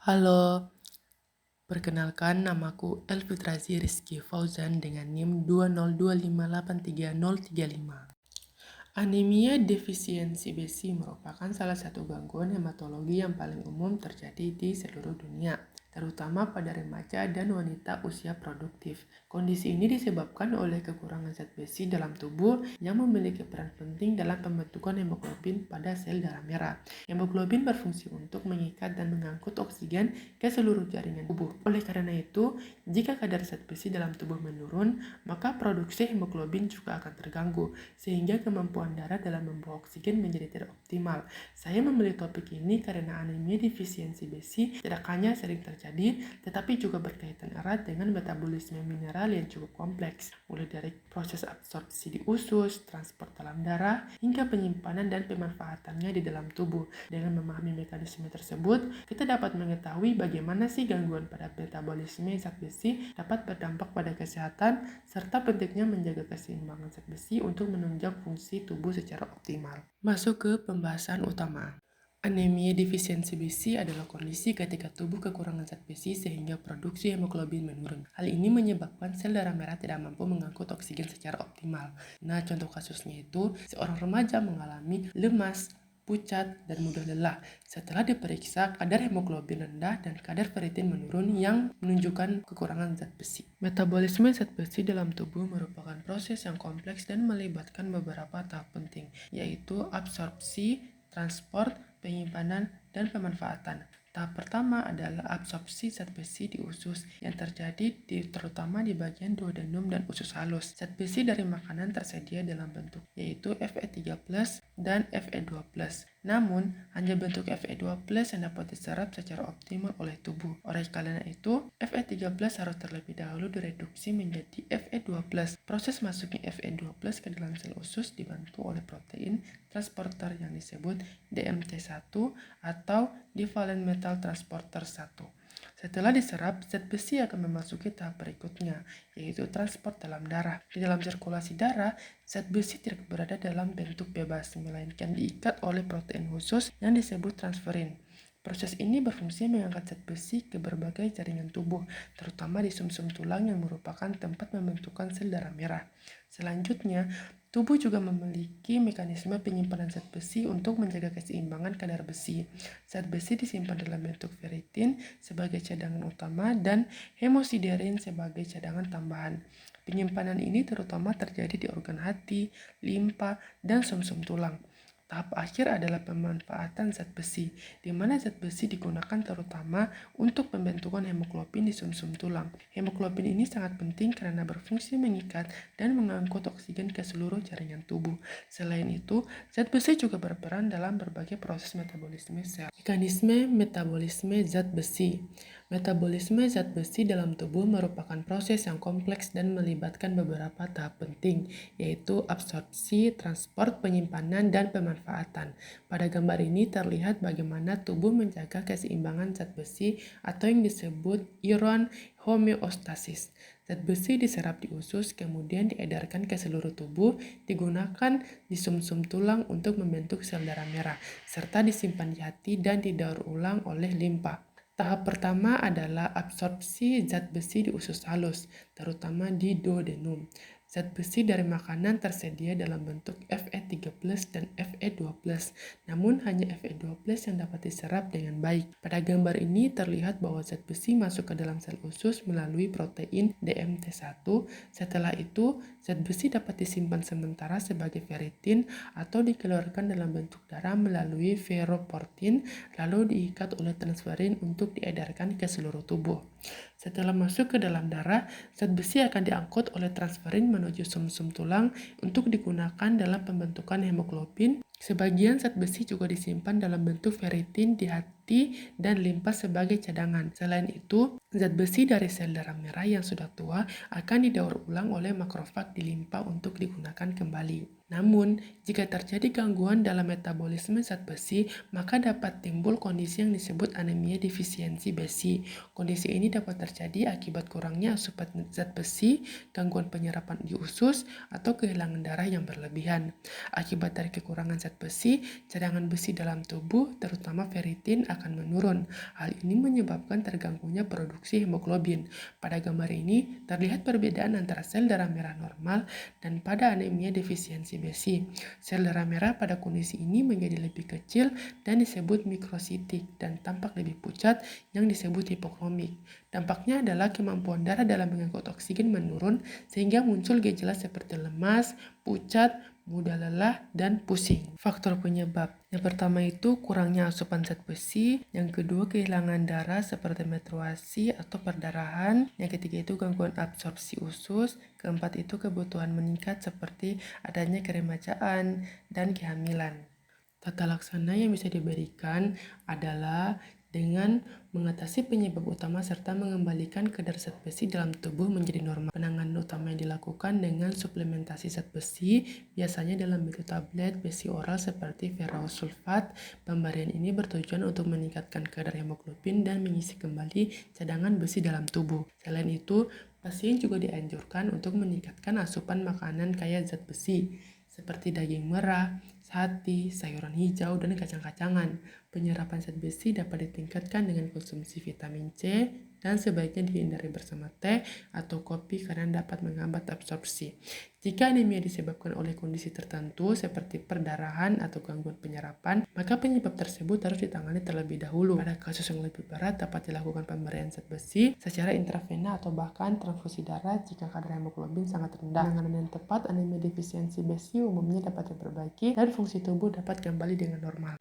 Halo, perkenalkan namaku Elfitrazi Rizky Fauzan dengan NIM 202583035. Anemia defisiensi besi merupakan salah satu gangguan hematologi yang paling umum terjadi di seluruh dunia, terutama pada remaja dan wanita usia produktif. Kondisi ini disebabkan oleh kekurangan zat besi dalam tubuh yang memiliki peran penting dalam pembentukan hemoglobin pada sel darah merah. Hemoglobin berfungsi untuk mengikat dan mengangkut oksigen ke seluruh jaringan tubuh. Oleh karena itu, jika kadar zat besi dalam tubuh menurun, maka produksi hemoglobin juga akan terganggu, sehingga kemampuan darah dalam membawa oksigen menjadi tidak optimal. Saya memilih topik ini karena anemia defisiensi besi tidak hanya sering terjadi, tetapi juga berkaitan erat dengan metabolisme mineral yang cukup kompleks, mulai dari proses absorpsi di usus, transport dalam darah, hingga penyimpanan dan pemanfaatannya di dalam tubuh. Dengan memahami mekanisme tersebut, kita dapat mengetahui bagaimana sih gangguan pada metabolisme zat besi dapat berdampak pada kesehatan, serta pentingnya menjaga keseimbangan zat besi untuk menunjang fungsi tubuh secara optimal. Masuk ke pembahasan utama. Anemia defisiensi besi adalah kondisi ketika tubuh kekurangan zat besi sehingga produksi hemoglobin menurun. Hal ini menyebabkan sel darah merah tidak mampu mengangkut oksigen secara optimal. Nah, contoh kasusnya itu seorang remaja mengalami lemas, pucat, dan mudah lelah. Setelah diperiksa, kadar hemoglobin rendah dan kadar ferritin menurun yang menunjukkan kekurangan zat besi. Metabolisme zat besi dalam tubuh merupakan proses yang kompleks dan melibatkan beberapa tahap penting, yaitu absorpsi, transport, penyimpanan, dan pemanfaatan. Tahap pertama adalah absorpsi zat besi di usus yang terjadi terutama di bagian duodenum dan usus halus. Zat besi dari makanan tersedia dalam bentuk yaitu Fe3+ dan Fe2+. Namun, hanya bentuk Fe2+ yang dapat diserap secara optimal oleh tubuh. Oleh karena itu, Fe3+ harus terlebih dahulu direduksi menjadi Fe2+. Proses masuknya Fe2+ ke dalam sel usus dibantu oleh protein transporter yang disebut DMT1 atau divalent metal transporter 1. Setelah diserap, zat besi akan memasuki tahap berikutnya, yaitu transport dalam darah. Di dalam sirkulasi darah, zat besi tidak berada dalam bentuk bebas, melainkan diikat oleh protein khusus yang disebut transferin. Proses ini berfungsi mengangkat zat besi ke berbagai jaringan tubuh, terutama di sumsum tulang yang merupakan tempat pembentukan sel darah merah. Selanjutnya, tubuh juga memiliki mekanisme penyimpanan zat besi untuk menjaga keseimbangan kadar besi. Zat besi disimpan dalam bentuk ferritin sebagai cadangan utama dan hemosiderin sebagai cadangan tambahan. Penyimpanan ini terutama terjadi di organ hati, limpa, dan sumsum tulang. Tahap akhir adalah pemanfaatan zat besi, di mana zat besi digunakan terutama untuk pembentukan hemoglobin di sumsum tulang. Hemoglobin ini sangat penting karena berfungsi mengikat dan mengangkut oksigen ke seluruh jaringan tubuh. Selain itu, zat besi juga berperan dalam berbagai proses metabolisme sel. Mekanisme metabolisme zat besi. Metabolisme zat besi dalam tubuh merupakan proses yang kompleks dan melibatkan beberapa tahap penting, yaitu absorpsi, transport, penyimpanan, dan pemanfaatan. Pada gambar ini terlihat bagaimana tubuh menjaga keseimbangan zat besi atau yang disebut iron homeostasis. Zat besi diserap di usus, kemudian diedarkan ke seluruh tubuh, digunakan di sumsum tulang untuk membentuk sel darah merah, serta disimpan di hati dan didaur ulang oleh limpa. Tahap pertama adalah absorpsi zat besi di usus halus, terutama di duodenum. Zat besi dari makanan tersedia dalam bentuk Fe3+ dan Fe2+, namun hanya Fe2+ yang dapat diserap dengan baik. Pada gambar ini terlihat bahwa zat besi masuk ke dalam sel usus melalui protein DMT1. Setelah itu, zat besi dapat disimpan sementara sebagai ferritin atau dikeluarkan dalam bentuk darah melalui ferroportin, lalu diikat oleh transferin untuk diedarkan ke seluruh tubuh. Setelah masuk ke dalam darah, zat besi akan diangkut oleh transferin menuju sumsum tulang untuk digunakan dalam pembentukan hemoglobin. Sebagian zat besi juga disimpan dalam bentuk ferritin di hati dan limpa sebagai cadangan. Selain itu, zat besi dari sel darah merah yang sudah tua akan didaur ulang oleh makrofag di limpa untuk digunakan kembali. Namun, jika terjadi gangguan dalam metabolisme zat besi, maka dapat timbul kondisi yang disebut anemia defisiensi besi. Kondisi ini dapat terjadi akibat kurangnya asupan zat besi, gangguan penyerapan di usus, atau kehilangan darah yang berlebihan. Akibat dari kekurangan zat besi, cadangan besi dalam tubuh, terutama ferritin, akan menurun. Hal ini menyebabkan terganggunya produksi hemoglobin. Pada gambar ini, terlihat perbedaan antara sel darah merah normal dan pada anemia defisiensi besi. Sel darah merah pada kondisi ini menjadi lebih kecil dan disebut mikrositik dan tampak lebih pucat yang disebut hipokromik. Dampaknya adalah kemampuan darah dalam mengangkut oksigen menurun sehingga muncul gejala seperti lemas, pucat, mudah lelah, dan pusing. Faktor penyebab yang pertama itu kurangnya asupan zat besi, yang kedua kehilangan darah seperti menstruasi atau perdarahan, yang ketiga itu gangguan absorpsi usus, keempat itu kebutuhan meningkat seperti adanya keremajaan dan kehamilan. Tata laksana yang bisa diberikan adalah dengan mengatasi penyebab utama serta mengembalikan kadar zat besi dalam tubuh menjadi normal. Penanganan utama yang dilakukan dengan suplementasi zat besi, biasanya dalam bentuk tablet besi oral seperti ferrous sulfat. Pemberian ini bertujuan untuk meningkatkan kadar hemoglobin dan mengisi kembali cadangan besi dalam tubuh. Selain itu, pasien juga dianjurkan untuk meningkatkan asupan makanan kaya zat besi, seperti daging merah, sati, sayuran hijau, dan kacang-kacangan. Penyerapan zat besi dapat ditingkatkan dengan konsumsi vitamin C dan sebaiknya dihindari bersama teh atau kopi karena dapat menghambat absorpsi. Jika anemia disebabkan oleh kondisi tertentu seperti perdarahan atau gangguan penyerapan, maka penyebab tersebut harus ditangani terlebih dahulu. Pada kasus yang lebih berat dapat dilakukan pemberian zat besi secara intravena atau bahkan transfusi darah jika kadar hemoglobin sangat rendah. Penanganan yang tepat anemia defisiensi besi umumnya dapat diperbaiki dan fungsi tubuh dapat kembali dengan normal.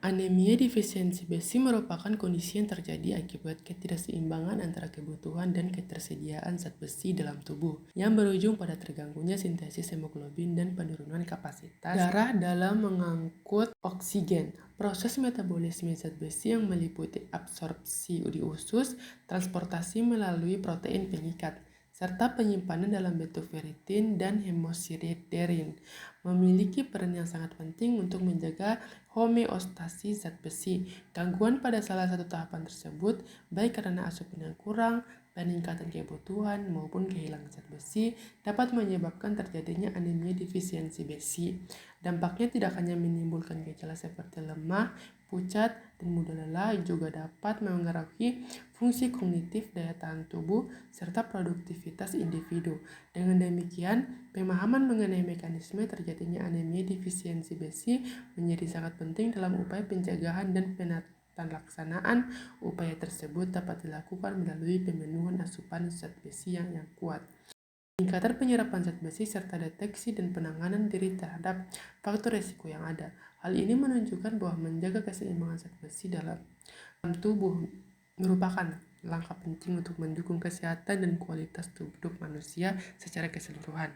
Anemia defisiensi besi merupakan kondisi yang terjadi akibat ketidakseimbangan antara kebutuhan dan ketersediaan zat besi dalam tubuh, yang berujung pada terganggunya sintesis hemoglobin dan penurunan kapasitas darah dalam mengangkut oksigen. Proses metabolisme zat besi yang meliputi absorpsi di usus, transportasi melalui protein pengikat, serta penyimpanan dalam bentuk ferritin dan hemosiderin, memiliki peran yang sangat penting untuk menjaga homeostasi zat besi. Gangguan pada salah satu tahapan tersebut, baik karena asupan yang kurang, peningkatan kebutuhan, maupun kehilangan zat besi, dapat menyebabkan terjadinya anemia defisiensi besi. Dampaknya tidak hanya menimbulkan gejala seperti lemah, pucat, dan mudah lelah, juga dapat mengaruhi fungsi kognitif, daya tahan tubuh, serta produktivitas individu. Dengan demikian, pemahaman mengenai mekanisme terjadinya anemia defisiensi besi menjadi sangat penting dalam upaya pencegahan dan pelaksanaan upaya tersebut dapat dilakukan melalui pemenuhan asupan zat besi yang kuat, peningkatan penyerapan zat besi, serta deteksi dan penanganan diri terhadap faktor risiko yang ada. Hal ini menunjukkan bahwa menjaga keseimbangan zat besi dalam tubuh merupakan langkah penting untuk mendukung kesehatan dan kualitas hidup manusia secara keseluruhan.